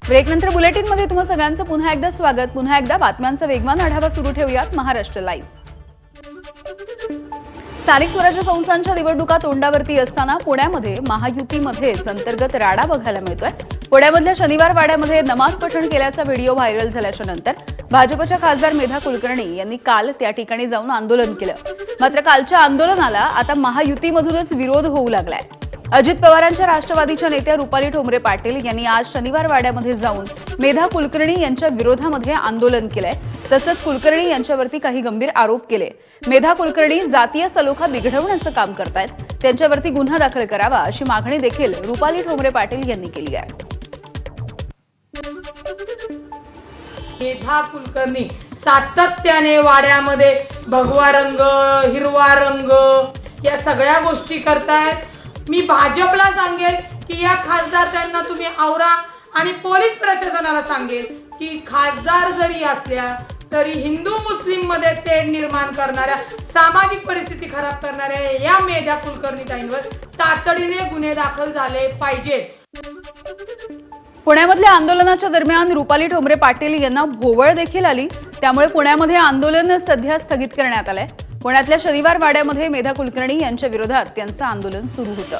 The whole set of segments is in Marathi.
ब्रेकनंतर बुलेटिनमध्ये तुम्हा सगळ्यांचं पुन्हा एकदा स्वागत। पुन्हा एकदा बातम्यांचा वेगवान आढावा सुरू ठेवूयात। महाराष्ट्र लाईव्ह। स्थानिक स्वराज्य संस्थांच्या निवडणुका तोंडावरती असताना पुण्यामध्ये महायुतीमध्येच अंतर्गत राडा बघायला मिळतोय। पुण्यामधल्या शनिवार वाड्यामध्ये नमाज पठण केल्याचा व्हिडिओ व्हायरल झाल्याच्या नंतर भाजपच्या खासदार मेधा कुलकर्णी यांनी काल त्या ठिकाणी जाऊन आंदोलन केलं। मात्र कालच्या आंदोलनाला आता महायुतीमधूनच विरोध होऊ लागलाय। अजित पवारांच्या राष्ट्रवादीच्या नेत्या रुपाली ठोंबरे पाटील यांनी आज शनिवार वाड्यामध्ये जाऊन मेधा कुलकर्णी यांच्या विरोधामध्ये आंदोलन केलंय। तसंच कुलकर्णी यांच्यावरती काही गंभीर आरोप केले। मेधा कुलकर्णी जातीय सलोखा बिघडवण्याचं काम करतायत, त्यांच्यावरती गुन्हा दाखल करावा अशी मागणी देखील रुपाली ठोंबरे पाटील यांनी केली आहे। मेधा कुलकर्णी सातत्याने वाड्यामध्ये भगवा रंग, हिरवा रंग या सगळ्या गोष्टी करतायत। मी भाजपला सांगेल की या खासदार त्यांना तुम्ही आवरा आणि पोलीस प्रशासनाला सांगेल की खासदार जरी असल्या तरी हिंदू मुस्लिम मध्ये तेढ निर्माण करणाऱ्या, सामाजिक परिस्थिती खराब करणाऱ्या या मेधा कुलकर्णी ताईंवर तातडीने गुन्हे दाखल झाले पाहिजेत। पुण्यामधल्या आंदोलनाच्या दरम्यान रुपाली ठोंबरे पाटील यांना भोवळ देखील आली, त्यामुळे पुण्यामध्ये आंदोलन सध्या स्थगित करण्यात आलंय। पुण्यातल्या शनिवार वाड्यामध्ये मेधा कुलकर्णी यांच्या विरोधात त्यांचं आंदोलन सुरू होतं।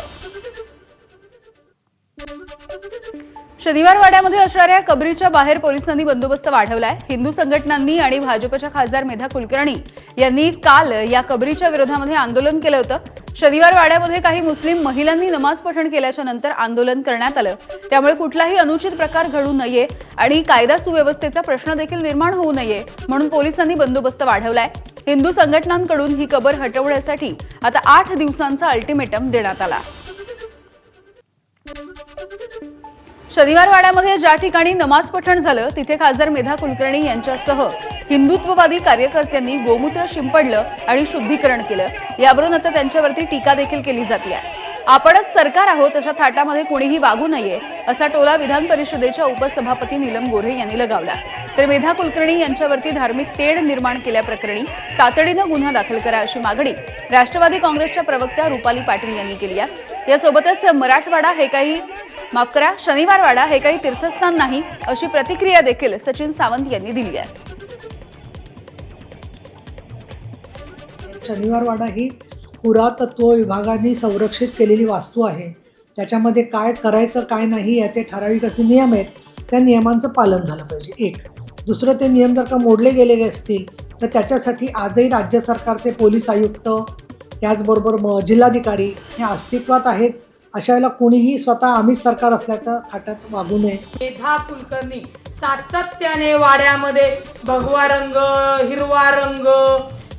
शनिवार वाड्यामध्ये असणाऱ्या कबरीच्या बाहेर पोलिसांनी बंदोबस्त वाढवलाय। हिंदू संघटनांनी आणि भाजपच्या खासदार मेधा कुलकर्णी यांनी काल या कबरीच्या विरोधामध्ये आंदोलन केलं होतं। शनिवार वाड्यामध्ये काही मुस्लिम महिलांनी नमाज पठण केल्याच्या नंतर आंदोलन करण्यात आलं, त्यामुळे कुठलाही अनुचित प्रकार घडू नये आणि कायदा सुव्यवस्थेचा प्रश्न देखील निर्माण होऊ नये म्हणून पोलिसांनी बंदोबस्त वाढवलाय। हिंदू संघटनांकडून ही कबर हटवण्यासाठी आता 8 दिवसांचा अल्टिमेटम देण्यात आला। शनिवार वाड्यामध्ये ज्या ठिकाणी नमाज पठण झालं तिथे खासदार मेधा कुलकर्णी यांच्यासह हिंदुत्ववादी कार्यकर्त्यांनी गोमूत्र शिंपडलं आणि शुद्धीकरण केलं। यावरून आता त्यांच्यावरती टीका देखील केली जाते। आपणच सरकार आहोत अशा थाटामध्ये कोणीही वागू नये असा टोला विधान परिषदेच्या उपसभापती नीलम गोऱ्हे यांनी लगावला। तर मेधा कुलकर्णी यांच्यावरती धार्मिक तेढ निर्माण केल्याप्रकरणी तातडीनं गुन्हा दाखल करा अशी मागणी राष्ट्रवादी काँग्रेसच्या प्रवक्त्या रुपाली पाटील यांनी केली आहे। यासोबतच मराठवाडा हे काही शनिवार वाडा हे काही तीर्थस्थान नाही अशी प्रतिक्रिया देखील सचिन सावंत यांनी दिली आहे। शनिवार वाडा ही पुरातत्व विभागाने संरक्षित केलेली वास्तू आहे। त्याच्यामध्ये काय करायचं काय नाही याचे ठराविक असे नियम आहेत, त्या नियमांचं पालन झालं पाहिजे। एक दुसरं, ते नियम जर का मोडले गेलेले असतील तर त्याच्यासाठी आजही राज्य सरकारचे पोलीस आयुक्त त्याचबरोबर जिल्हाधिकारी हे अस्तित्वात आहेत। अशा वेळेला कोणीही स्वतः आम्हीच सरकार असल्याच्या थाटात वागू नये। मेधा कुलकर्णी सातत्याने वाड्यामध्ये भगवा रंग, हिरवा रंग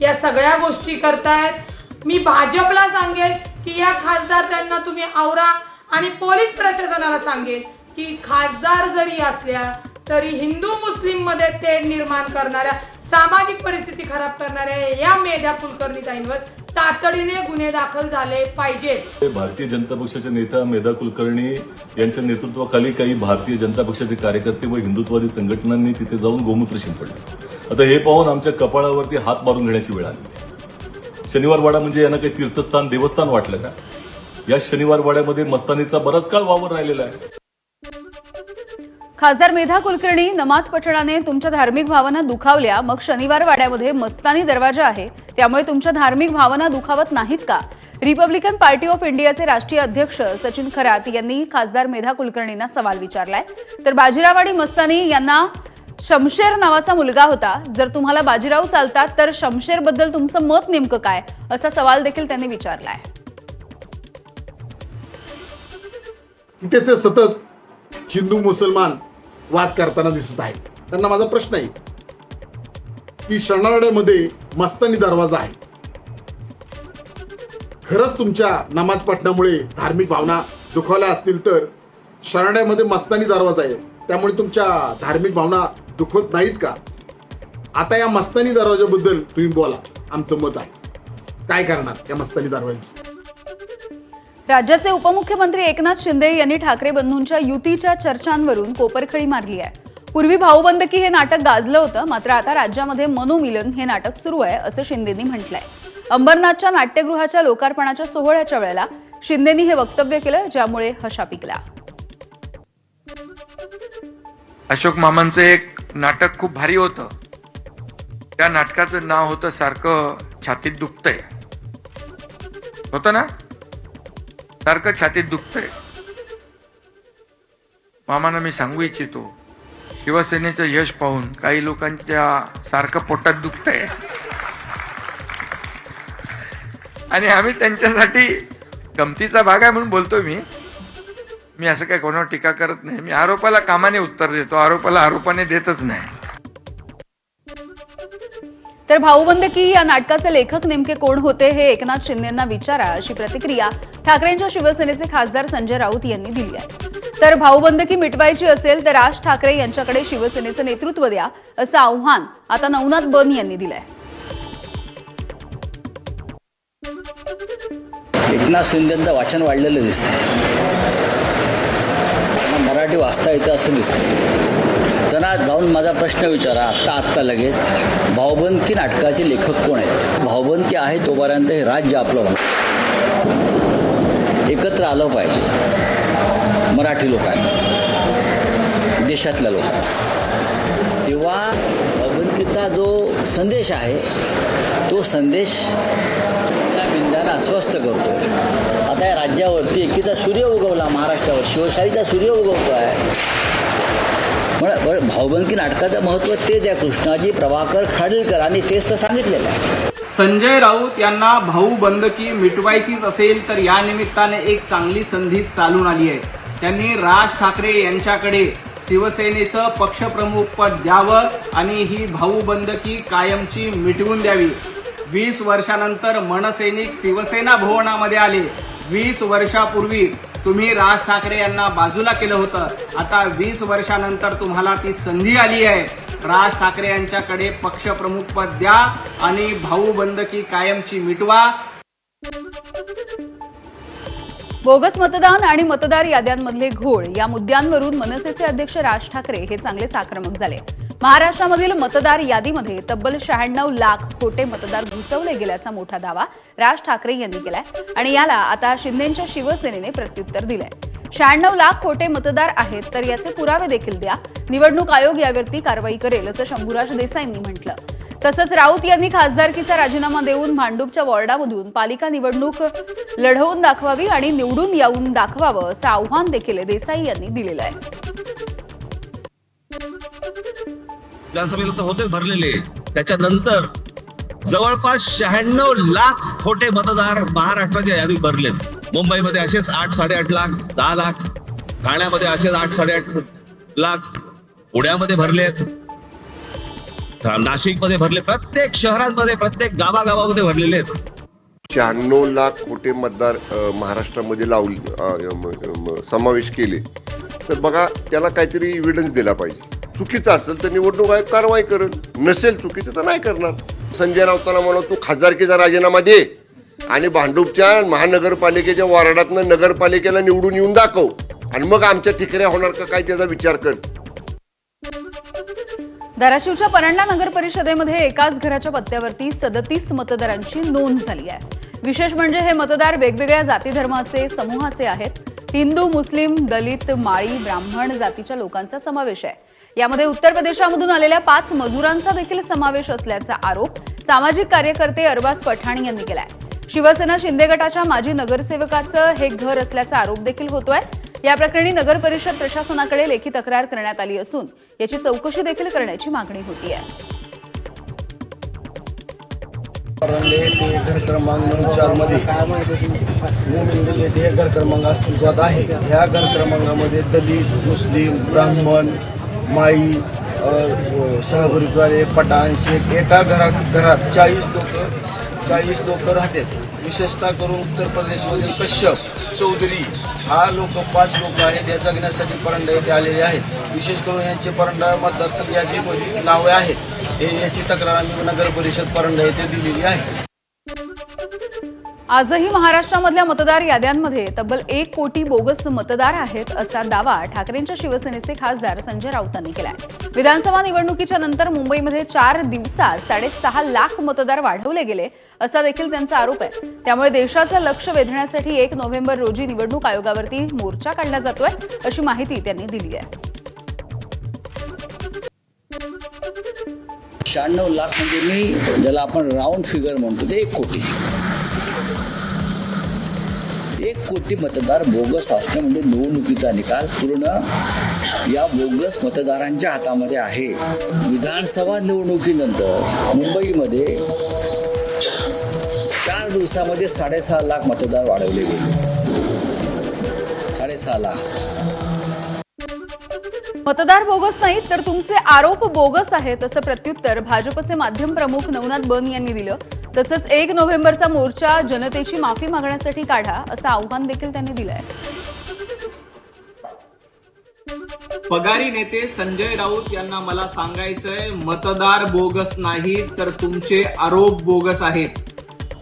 या सगळ्या गोष्टी करतायत। मी भाजपला सांगेल की या खासदार त्यांना तुम्ही आवरा आणि पोलीस प्रशासनाला सांगेल की खासदार जरी असल्या तरी हिंदू मुस्लिम मध्ये तेढ निर्माण करणाऱ्या, सामाजिक परिस्थिती खराब करणाऱ्या या मेधा कुलकर्णी ताईंवर तातडीने गुन्हे दाखल झाले पाहिजेत। भारतीय जनता पक्षाचे नेता मेधा कुलकर्णी यांच्या नेतृत्वाखाली काही भारतीय जनता पक्षाचे कार्यकर्ते व हिंदुत्ववादी संघटनांनी तिथे जाऊन गोमूत्र शिंपडले। आता हे पाहून आमच्या कपाळावरती हात मारून घेण्याची वेळ आली। शनिवार वाडा म्हणजे यांना काही तीर्थस्थान देवस्थान वाटलं का? या शनिवार वाड्यामध्ये मस्तानीचा बराच काळ वावर राहिलेला आहे। खासदार मेधा कुलकर्णी, नमाज पठणाने तुमच्या धार्मिक भावना दुखावल्या, मग शनिवार वाड्यामध्ये मस्तानी दरवाजा आहे त्यामुळे तुमच्या धार्मिक भावना दुखावत नाहीत का? रिपब्लिकन पार्टी ऑफ इंडियाचे राष्ट्रीय अध्यक्ष सचिन खरात यांनी खासदार मेधा कुलकर्णींना सवाल विचारलाय। तर बाजीराव आणि मस्तानी यांना शमशेर नावाचा मुलगा होता, जर तुम्हाला बाजीराव चालतात तर शमशेर बद्दल तुमचं मत नेमकं काय असा सवाल देखील त्यांनी विचारलाय। इथे ते सतत हिंदू मुसलमान वाद करताना दिसत आहेत। त्यांना माझा प्रश्न आहे की शनिवारवाड्यामध्ये मस्तानी दरवाजा आहे, खरंच तुमच्या नमाज पठणामुळे धार्मिक भावना दुखावल्या असतील तर शनिवारवाड्यामध्ये मस्तानी दरवाजा आहे त्यामुळे तुमच्या धार्मिक भावना दुखवत नाहीत का? आता या मस्तानी दरवाजाबद्दल तुम्ही बोला, आमचं मत आहे। काय करणार या मस्तानी दरवाजाचं? राज्याचे उपमुख्यमंत्री एकनाथ शिंदे यांनी ठाकरे बंधूंच्या युतीच्या चर्चांवरून कोपरखळी मारली आहे। पूर्वी भाऊबंदकी हे नाटक गाजलं होतं, मात्र आता राज्यामध्ये मनोमिलन हे नाटक सुरू आहे असं शिंदेंनी म्हटलंय। अंबरनाथच्या नाट्यगृहाच्या लोकार्पणाच्या सोहळ्याच्या वेळेला शिंदेंनी हे वक्तव्य केलं, ज्यामुळे हशा पिकला। अशोक मामांचं एक नाटक खूप भारी होतं. त्या नाटकाचं नाव होतं सारखं छातीत दुखतंय. होतं ना, सारखं छातीत दुखतंय. मामांना मी सांगू इच्छितो, शिवसेनेचं यश पाहून काही लोकांच्या सारखं पोटात दुखतंय आणि आम्ही त्यांच्यासाठी गमतीचा भाग आहे म्हणून बोलतो. मी असं काय कोणावर टीका करत नाही. मी आरोपाला कामाने उत्तर देतो, आरोपाला आरोपाने देतच नाही. तर भाऊबंदकी या नाटकाचे लेखक नेमके कोण होते हे एकनाथ शिंदेंना विचारा, अशी प्रतिक्रिया ठाकरेंच्या शिवसेनेचे खासदार संजय राऊत यांनी दिली आहे. तर भाऊबंदकी मिटवायची असेल तर राज ठाकरे यांच्याकडे शिवसेनेचं नेतृत्व द्या, असं आव्हान आता नवनाथ बन यांनी दिलंय. एकनाथ शिंदेंचं वाचन वाढलेलं दिसतं. त्यांना मराठी वाचता येतं असं दिसतं. त्यांना जाऊन माझा प्रश्न विचारा आत्ता लगेच, भाऊबंदकी नाटकाचे लेखक कोण आहेत? भाऊबंदकी आहे तोपर्यंत हे राज्य आपलं एकत्र आलं पाहिजे, मराठी लोकांनी, देशातल्या लोकांनी. तेव्हा भाऊबंदकीचा जो संदेश आहे तो संदेश बिंदानं अस्वस्थ करतो. आता या राज्यावरती एकीचा सूर्य उगवला, महाराष्ट्रावर शिवशाहीचा सूर्य उगवतो आहे. भाऊबंदकी नाटकाचं महत्त्व तेच आहे. कृष्णाजी, प्रभाकर, खाडीलकरांनी तेच तर सांगितलेलं आहे. संजय राऊत यांना भाऊबंदकी मिटवायचीच असेल तर या निमित्ताने एक चांगली संधी चालून आली आहे. त्यांनी राज ठाकरे यांच्याकडे शिवसेनेचं पक्षप्रमुख पद द्यावं आणि ही भाऊबंदकी कायमची मिटवून द्यावी. 20 वर्षानंतर मनसैनिक शिवसेना भवनामध्ये आले. 20 वर्षापूर्वी तुम्ही राज ठाकरे यांना बाजूला केलं होतं. आता 20 वर्षानंतर तुम्हाला ती संधी आली आहे. राज ठाकरे यांच्याकडे पक्षप्रमुख पद द्या आणि भाऊबंदकी कायमची मिटवा. बोगस मतदान आणि मतदार याद्यांमधले घोळ या मुद्द्यांवरून मनसेचे अध्यक्ष राज ठाकरे हे चांगलेच आक्रमक झाले. महाराष्ट्रामधील मतदार यादीमध्ये तब्बल 96 लाख खोटे मतदार घुसवले गेल्याचा मोठा दावा राज ठाकरे यांनी केलाय आणि याला आता शिंदेच्या शिवसेनेने प्रत्युत्तर दिलंय. 96 लाख खोटे मतदार आहेत तर याचे पुरावे देखील द्या, निवडणूक आयोग यावरती कारवाई करेल, असं शंभूराज देसाईंनी म्हटलं. तसंच राऊत यांनी खासदारकीचा राजीनामा देऊन भांडूपच्या वॉर्डामधून पालिका निवडणूक लढवून दाखवावी आणि निवडून येऊन दाखवावं, असं आव्हान देखील देसाई यांनी दिलेलं आहे. विधानसभेला तर होते भरलेले, त्याच्यानंतर जवळपास 96 लाख खोटे मतदार महाराष्ट्राच्या यादीत भरलेत. मुंबईमध्ये असेच 8, 8.5 लाख, 10 लाख, ठाण्यामध्ये असेच 8, 8.5 लाख, पुण्यामध्ये भरलेत, नाशिकमध्ये भरले, प्रत्येक शहरांमध्ये, प्रत्येक गावागावामध्ये भरलेले आहेत. 96 लाख खोटे मतदार महाराष्ट्रामध्ये समावेश केले तर बघा, त्याला काहीतरी एव्हिडन्स दिला पाहिजे. चुकीचं असेल तर निवडणूक आयोग कारवाई करेल, नसेल चुकीचं तर नाही करणार. संजय राऊतांना म्हणून तू खासदारकीचा राजीनामा दे आणि भांडूपच्या महानगरपालिकेच्या वॉर्डातनं नगरपालिकेला निवडून येऊन दाखव आणि मग आमच्या ठिकाणी होणार का काय त्याचा विचार कर. धाराशिवच्या परंडा नगर परिषदेमध्ये एकाच घराच्या पत्त्यावरती 37 मतदारांची नोंद झाली आहे. विशेष म्हणजे हे मतदार वेगवेगळ्या जाती धर्माचे समूहाचे आहेत. हिंदू, मुस्लिम, दलित, माळी, ब्राह्मण जातीच्या लोकांचा समावेश आहे. यामध्ये उत्तर प्रदेशामधून आलेल्या 5 मजुरांचा देखील समावेश असल्याचा आरोप सामाजिक कार्यकर्ते अरबाज पठाण यांनी केलाय. शिवसेना शिंदे गटाच्या माजी नगरसेवकाचं हे घर असल्याचा आरोप देखील होतोय. या प्रकरणी नगर परिषद प्रशासनाकडे लेखी तक्रार करण्यात आली असून याची चौकशी देखील करण्याची मागणी होती आहे. घर क्रमांक 4 मध्ये हे घर क्रमांक अस्तित्वात आहे. ह्या घर क्रमांकामध्ये दलित, मुस्लिम, ब्राह्मण, माळी, सहगुरुद्वारे, पठाण, शेख एका घरात 40 लोक राहतात. विशेषतः करून उत्तर प्रदेशमधील कश्यप, चौधरी हा 5 लोक आहेत. या जगण्यासाठी परंडा येथे आलेले आहेत. विशेष करून यांचे परंडा मतदारसंघ यादीमध्ये नावे आहेत. याची तक्रार आम्ही नगर परिषद परंडा येथे दिलेली आहे. आजही महाराष्ट्रामधल्या मतदार याद्यांमध्ये तब्बल 1 कोटी बोगस मतदार आहेत, असा दावा ठाकरेंच्या शिवसेनेचे खासदार संजय राऊतांनी केलाय. विधानसभा निवडणुकीच्या नंतर मुंबईमध्ये 4 दिवसात 6.5 लाख मतदार वाढवले गेले, असा देखील त्यांचा आरोप आहे. त्यामुळे देशाचं लक्ष वेधण्यासाठी 1 नोव्हेंबर रोजी निवडणूक आयोगावरती मोर्चा काढला जातोय, अशी माहिती त्यांनी दिली आहे. 96 लाख म्हणजे मी ज्याला आपण राऊंड फिगर म्हणतो ते 1 कोटी. 1 कोटी मतदार बोगस असणं म्हणजे निवडणुकीचा निकाल पूर्ण या बोगस मतदारांच्या हातामध्ये आहे. विधानसभा निवडणुकीनंतर मुंबईमध्ये 4 दिवसामध्ये 6.5 लाख मतदार वाढवले गेले. 6.5 लाख. मतदार बोगस नाहीत तर तुमचे आरोप बोगस आहेत असं प्रत्युत्तर भाजपचे माध्यम प्रमुख नवनाथ बन यांनी दिलं. तसंच 1 नोव्हेंबरचा मोर्चा जनतेची माफी मागण्यासाठी काढा असं आव्हान देखील त्यांनी दिलंय. पगारी नेते संजय राऊत यांना मला सांगायचंय, मतदार बोगस नाहीत तर तुमचे आरोप बोगस आहेत.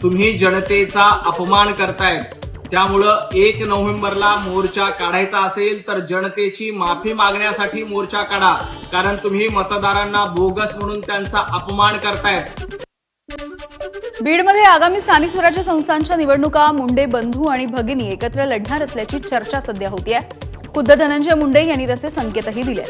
तुम्ही जनतेचा अपमान करतायत. त्यामुळं 1 नोव्हेंबरला मोर्चा काढायचा असेल तर जनतेची माफी मागण्यासाठी मोर्चा काढा, कारण तुम्ही मतदारांना बोगस म्हणून त्यांचा अपमान करतायत. बीडमध्ये आगामी स्थानिक स्वराज्य संस्थांच्या निवडणुका मुंडे बंधू आणि भगिनी एकत्र लढणार असल्याची चर्चा सध्या होतीये. खुद्द धनंजय मुंडे यांनी तसे संकेतही दिले.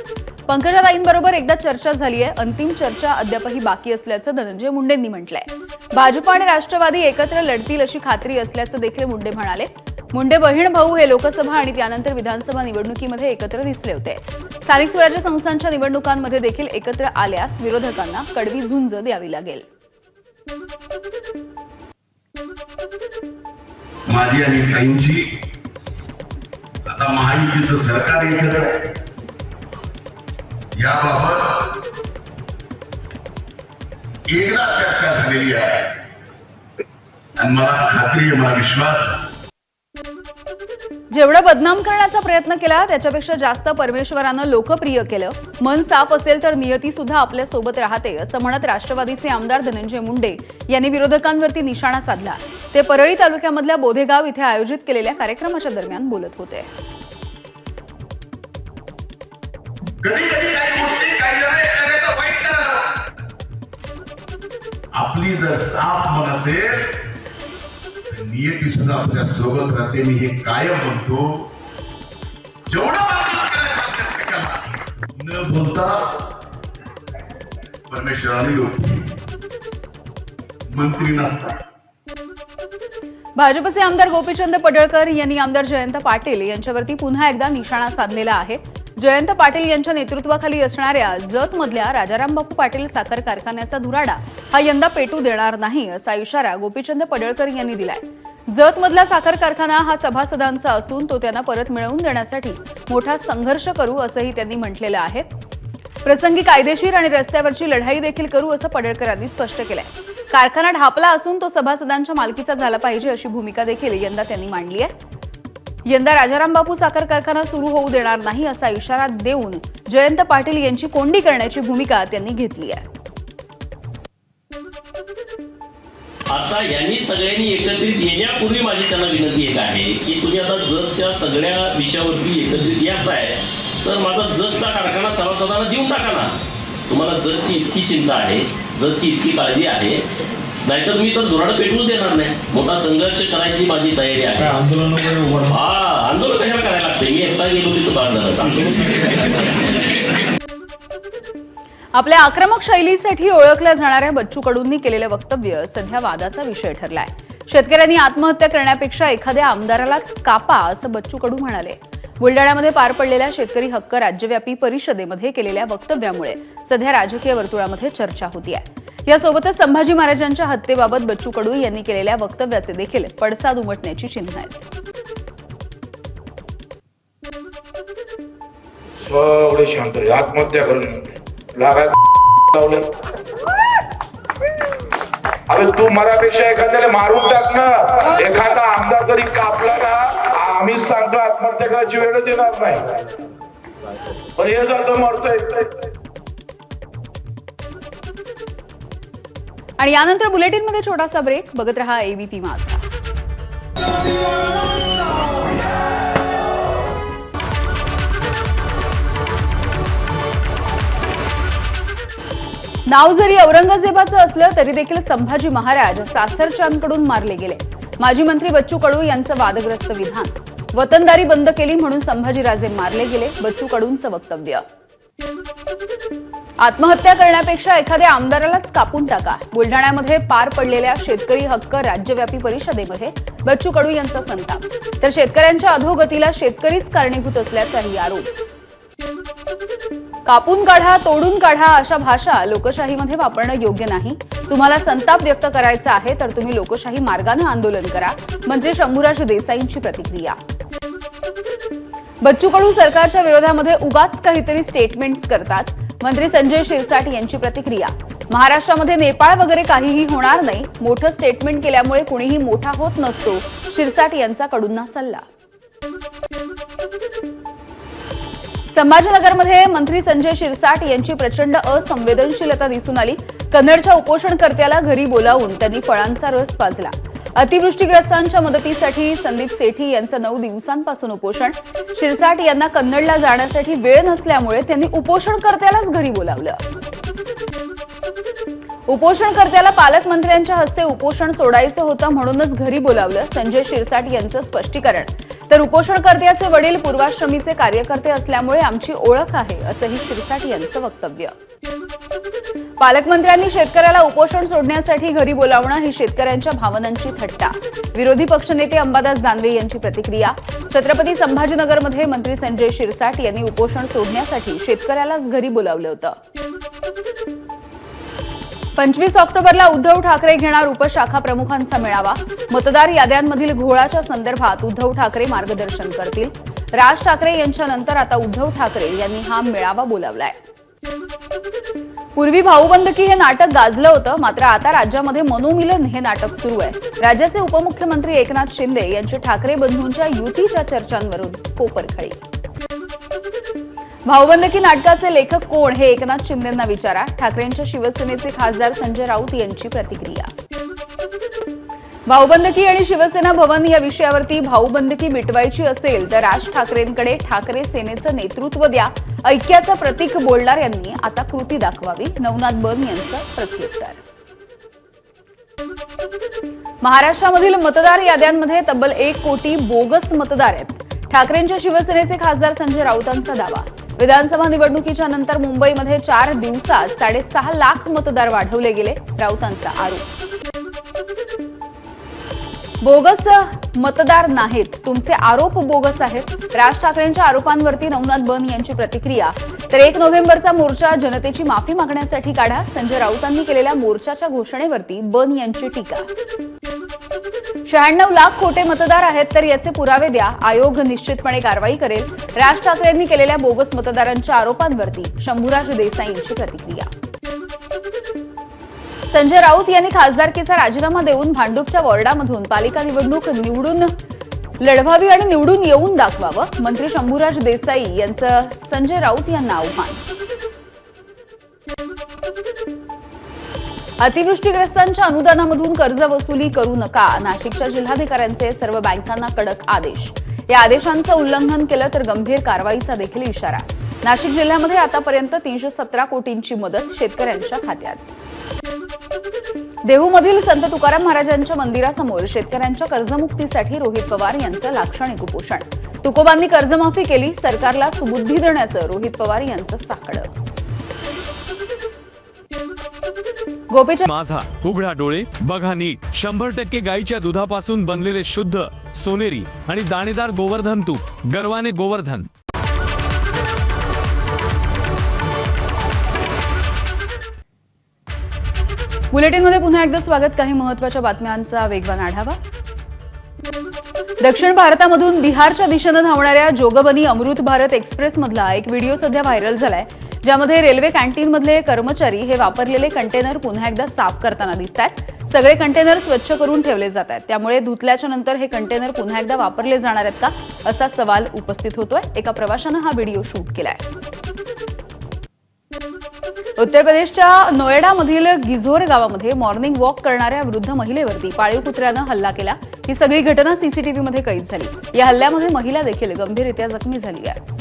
पंकजाताईंबरोबर एकदा चर्चा झाली आहे. अंतिम चर्चा अद्यापही बाकी असल्याचं धनंजय मुंडेंनी म्हटलंय. भाजप आणि राष्ट्रवादी एकत्र लढतील अशी खात्री असल्याचं देखील मुंडे म्हणाले. मुंडे बहीण भाऊ हे लोकसभा आणि त्यानंतर विधानसभा निवडणुकीमध्ये एकत्र दिसले होते. स्थानिक स्वराज्य संस्थांच्या निवडणुकांमध्ये देखील एकत्र आल्यास विरोधकांना कडवी झुंज द्यावी लागेल. माझी आणि ताईंची आता महायुतीचं सरकार एकत्र आहे. याबाबत एकदा चर्चा झालेली आहे आणि मला खात्री आहे, मला विश्वास आहे. जेवढं बदनाम करण्याचा प्रयत्न केला त्याच्यापेक्षा जास्त परमेश्वरानं लोकप्रिय केलं. मन साफ असेल तर नियती सुद्धा आपल्या सोबत राहते असं म्हणत राष्ट्रवादीचे आमदार धनंजय मुंडे यांनी विरोधकांवरती निशाणा साधला. ते परळी तालुक्यामधल्या बोधेगाव इथे आयोजित केलेल्या कार्यक्रमाच्या दरम्यान बोलत होते. कधी कधी काही गोष्टी काही जण एखाद्याचं वाईट करतात. आपली जर साफ मन असेल नियती सुद्धा आपल्या सोबत राहते. मी हे कायम म्हणतो. जेवढं न बोलता परमेश्वराने लोक मंत्री नसतात. भाजपचे आमदार गोपीचंद पडळकर यांनी आमदार जयंत पाटील यांच्यावरती पुन्हा एकदा निशाणा साधलेला आहे. जयंत पाटील यांच्या नेतृत्वाखाली असणाऱ्या जतमधल्या राजारामबापू पाटील साखर कारखान्याचा धुराडा हा यंदा पेटू देणार नाही असा इशारा गोपीचंद पडळकर यांनी दिलाय. जतमधला साखर कारखाना हा सभासदांचा असून तो त्यांना परत मिळवून देण्यासाठी मोठा संघर्ष करू असंही त्यांनी म्हटलेलं आहे. प्रसंगी कायदेशीर आणि रस्त्यावरची लढाई देखील करू असं पडळकरांनी स्पष्ट केलंय. कारखाना ढापला असून तो सभासदांच्या मालकीचा झाला पाहिजे अशी भूमिका देखील यंदा त्यांनी मांडली आहे. यंदा राजारामबापू साखर कारखाना सुरू होऊ देणार नाही असा इशारा देऊन जयंत पाटील यांची कोंडी करण्याची भूमिका त्यांनी घेतली आहे. आता यांनी सगळ्यांनी एकत्रित येण्यापूर्वी माझी त्यांना विनंती एक आहे की तुम्ही आता जतच्या सगळ्या विषयावरती एकत्रित येत आहे तर माझा जतचा कारखाना सभासदांना देऊन टाका ना. तुम्हाला जतची इतकी चिंता आहे, जतची इतकी काळजी आहे, नाहीतर मी तर धुराड पेटवून देणार नाही. मोठा संघर्ष करायची माझी तयारी आहे. आंदोलन कशाला करायला लागते. मी एकटा गेलो तिथं बाद झालं. आपल्या आक्रमक शैलीसाठी ओळखल्या जाणाऱ्या बच्चू कडूंनी केलेलं वक्तव्य सध्या वादाचा विषय ठरलाय. शेतकऱ्यांनी आत्महत्या करण्यापेक्षा एखाद्या आमदारालाच कापा असं बच्चू कडू म्हणाले. बुलडाण्यामध्ये पार पडलेल्या शेतकरी हक्क राज्यव्यापी परिषदेमध्ये केलेल्या वक्तव्यामुळे सध्या राजकीय वर्तुळामध्ये चर्चा होतीये. यासोबतच संभाजी महाराजांच्या हत्येबाबत बच्चू कडू यांनी केलेल्या वक्तव्याचे देखील पडसाद उमटण्याची चिन्ह आहेत. एवढे शांत रे, आत्महत्या करून लावलं. अरे तू मरापेक्षा एखाद्याला मारून टाक ना. एखादा आमदार जरी कापला ना, आम्हीच सांगतो आत्महत्या करायची वेळच येणार नाही. पण हे जातं मरतंय. आणि यानंतर बुलेटिनमध्ये छोटासा ब्रेक. बघत रहा एबीपी माझा. नाव जरी औरंगजेबाचं असलं तरी देखील संभाजी महाराज सासरच्यांकडून मारले गेले. माजी मंत्री बच्चू कडू यांचं वादग्रस्त विधान. वतनदारी बंद केली म्हणून संभाजीराजे मारले गेले. बच्चू कडूंचं वक्तव्य. आत्महत्या करण्यापेक्षा एखाद्या आमदारालाच कापून टाका. बुलढाण्यामध्ये पार पडलेल्या शेतकरी हक्क राज्यव्यापी परिषदेमध्ये बच्चू कडू यांचा संताप. तर शेतकऱ्यांच्या अधोगतीला शेतकरीच कारणीभूत असल्याचाही आरोप. कापून काढा, तोडून काढा अशा भाषा लोकशाहीमध्ये वापरणं योग्य नाही. तुम्हाला संताप व्यक्त करायचा आहे तर तुम्ही लोकशाही मार्गाने आंदोलन करा. मंत्री शंभूराज देसाईंची प्रतिक्रिया. बच्चू कडू सरकारच्या विरोधामध्ये उगाच काहीतरी स्टेटमेंट्स करतात. मंत्री संजय शिरसाट यांची प्रतिक्रिया. महाराष्ट्रामध्ये नेपाळ वगैरे काहीही होणार नाही. मोठं स्टेटमेंट केल्यामुळे कुणीही मोठा होत नसतो. शिरसाट यांचा कडूंना सल्ला. संभाजीनगरमध्ये मंत्री संजय शिरसाट यांची प्रचंड असंवेदनशीलता दिसून आली. कन्नडच्या उपोषणकर्त्याला घरी बोलावून त्यांनी फळांचा रस पाजला. अतिवृष्टीग्रस्तांच्या मदतीसाठी संदीप सेठी यांचं 9 दिवसांपासून उपोषण. शिरसाट यांना कन्नडला जाण्यासाठी वेळ नसल्यामुळे त्यांनी उपोषणकर्त्यालाच घरी बोलावलं. उपोषणकर्त्याला पालकमंत्र्यांच्या हस्ते उपोषण सोडायचं होतं म्हणूनच घरी बोलावलं. संजय शिरसाट यांचं स्पष्टीकरण. तर उपोषणकर्त्याचे वडील पूर्वाश्रमीचे कार्यकर्ते असल्यामुळे आमची ओळख आहे असंही शिरसाट यांचं वक्तव्य. पालकमंत्र्यांनी शेतकऱ्याला उपोषण सोडण्यासाठी घरी बोलावणं ही शेतकऱ्यांच्या भावनांची थट्टा. विरोधी पक्षनेते अंबादास दानवे यांची प्रतिक्रिया. छत्रपती संभाजीनगरमध्ये मंत्री संजय शिरसाट यांनी उपोषण सोडण्यासाठी शेतकऱ्यालाच घरी बोलावलं होतं. 25 ऑक्टोबरला उद्धव ठाकरे घेणार उपशाखा प्रमुखांचा मेळावा. मतदार याद्यांमधील घोळाच्या संदर्भात उद्धव ठाकरे मार्गदर्शन करतील. राज ठाकरे यांच्यानंतर आता उद्धव ठाकरे यांनी हा मेळावा बोलावलाय. पूर्वी भाऊबंदकी हे नाटक गाजलं होतं, मात्र आता राज्यामध्ये मनोमिलन हे नाटक सुरू आहे. राज्याचे उपमुख्यमंत्री एकनाथ शिंदे यांची ठाकरे बंधूंच्या युतीच्या चर्चांवरून कोपरखळी. भाऊबंदकी नाटकाचे लेखक कोण हे एकनाथ शिंदेंना विचारा. ठाकरेंच्या शिवसेनेचे खासदार संजय राऊत यांची प्रतिक्रिया. भाऊबंदकी आणि शिवसेना भवन या विषयावरती भाऊबंदकी मिटवायची असेल तर राज ठाकरेंकडे ठाकरे सेनेचं नेतृत्व द्या. ऐक्याचं प्रतीक बोलणार यांनी आता कृती दाखवावी. नवनाथ बन यांचं प्रत्युत्तर. महाराष्ट्रामधील मतदार याद्यांमध्ये तब्बल 1 कोटी बोगस मतदार आहेत. ठाकरेंच्या शिवसेनेचे खासदार संजय राऊतांचा दावा. विधानसभा निवडणुकीच्या नंतर मुंबईमध्ये 4 दिवसात 6.5 लाख मतदार वाढवले गेले. राऊतांचा आरोप. बोगस मतदार नाहीत, तुमचे आरोप बोगस आहेत. राज ठाकरेंच्या आरोपांवरती नवनाथ बन यांची प्रतिक्रिया. तर 1 नोव्हेंबरचा मोर्चा जनतेची माफी मागण्यासाठी काढा. संजय राऊतांनी केलेल्या मोर्चाच्या घोषणेवरती बन यांची टीका. 96 लाख खोटे मतदार आहेत तर याचे पुरावे द्या. आयोग निश्चितपणे कारवाई करेल. राज ठाकरेंनी केलेल्या बोगस मतदारांच्या आरोपांवरती शंभूराज देसाईंची प्रतिक्रिया. संजय राऊत यांनी खासदारकीचा राजीनामा देऊन भांडूपच्या वॉर्डामधून पालिका निवडणूक निवडून लढवावी आणि निवडून येऊन दाखवावं. मंत्री शंभूराज देसाई यांचं संजय राऊत यांना आव्हान. अतिवृष्टीग्रस्तांच्या अनुदानामधून कर्ज वसुली करू नका. नाशिकच्या जिल्हाधिकाऱ्यांचे सर्व बँकांना कडक आदेश. या आदेशांचं उल्लंघन केलं तर गंभीर कारवाईचा देखील इशारा. नाशिक जिल्ह्यामध्ये आतापर्यंत 317 कोटींची मदत शेतकऱ्यांच्या खात्यात. देहूमधील संत तुकाराम महाराजांच्या मंदिरासमोर शेतकऱ्यांच्या कर्जमुक्तीसाठी रोहित पवार यांचं लाक्षणिक उपोषण. तुकोबांनी कर्जमाफी केली, सरकारला सुबुद्धी देण्याचं रोहित पवार यांचं साकडं. गोपीचंद माझा उघडा डोळे बघा नीट. 100% गाईच्या दुधापासून बनलेले शुद्ध सोनेरी आणि दाणेदार गोवर्धन तूप. गर्वाने गोवर्धन. बुलेटिनमध्ये पुन्हा एकदा स्वागत. काही महत्त्वाच्या बातम्यांचा वेगवान आढावा. दक्षिण भारतामधून बिहारच्या दिशेनं धावणाऱ्या जोगबनी अमृत भारत एक्सप्रेसमधला एक व्हिडिओ सध्या व्हायरल झालाय, ज्यामध्ये रेल्वे कॅन्टीनमधले कर्मचारी हे वापरलेले कंटेनर पुन्हा एकदा साफ करताना दिसतात. सगळे कंटेनर स्वच्छ करून ठेवले जात आहेत, त्यामुळे धुतल्याच्या नंतर हे कंटेनर पुन्हा एकदा वापरले जाणार आहेत का असा सवाल उपस्थित होतोय. एका प्रवाशानं हा व्हिडिओ शूट केलाय. उत्तर प्रदेशच्या नोएडामधील गिझोर गावामध्ये मॉर्निंग वॉक करणाऱ्या वृद्ध महिलेवरती पाळीव कुत्र्यानं हल्ला केला. ही सगळी घटना सीसीटीव्हीमध्ये कैद झाली. या हल्ल्यामध्ये महिला देखील गंभीररित्या जखमी झाली आहे.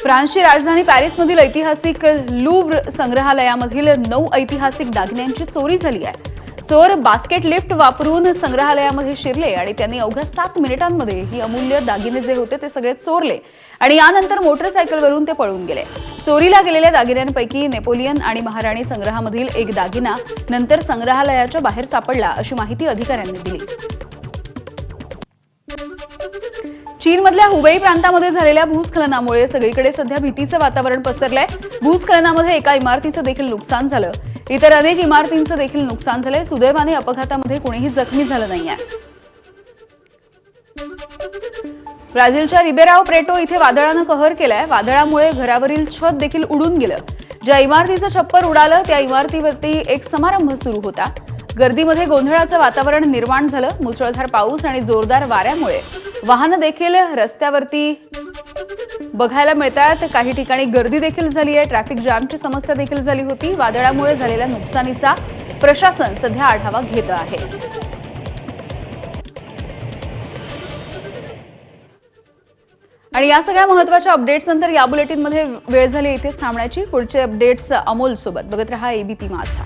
फ्रान्सची राजधानी पॅरिसमधील ऐतिहासिक लुव्र संग्रहालयामधील 9 ऐतिहासिक दागिन्यांची चोरी झाली आहे. चोर बास्केट लिफ्ट वापरून संग्रहालयामध्ये शिरले आणि त्यांनी अवघ्या 7 मिनिटांमध्ये ही अमूल्य दागिने जे होते ते सगळे चोरले आणि यानंतर मोटरसायकलवरून ते पळून गेले. चोरीला गेलेल्या दागिन्यांपैकी नेपोलियन आणि महाराणी संग्रहामधील एक दागिना नंतर संग्रहालयाच्या बाहेर सापडला, अशी माहिती अधिकाऱ्यांनी दिली. चीनमधल्या हुबेई प्रांतामध्ये झालेल्या भूस्खलनामुळे सगळीकडे सध्या भीतीचं वातावरण पसरलंय. भूस्खलनामध्ये एका इमारतीचं देखील नुकसान झालं. इतर अनेक इमारतींचं देखील नुकसान झालंय. सुदैवाने अपघातामध्ये कोणीही जखमी झालं नाहीये. ब्राझीलच्या रिबेराओ प्रेटो इथे वादळानं कहर केलाय. वादळामुळे घरावरील छत देखील उडून गेलं. ज्या इमारतीचं छप्पर उडालं त्या इमारतीवरती एक समारंभ सुरू होता. गर्दीमध्ये गोंधळाचं वातावरण निर्माण झालं. मुसळधार पाऊस आणि जोरदार वाऱ्यामुळे वाहनं देखील रस्त्यावरती बघायला मिळतात. काही ठिकाणी गर्दी देखील झाली आहे. ट्रॅफिक जामची समस्या देखील झाली होती. वादळामुळे झालेल्या नुकसानीचा प्रशासन सध्या आढावा घेत आहे. आणि या सगळ्या महत्त्वाच्या अपडेट्स नंतर या बुलेटिनमध्ये वेळ झाली इथेच थांबण्याची. पुढचे अपडेट्स अमोल सोबत बघत रहा एबीपी माझा.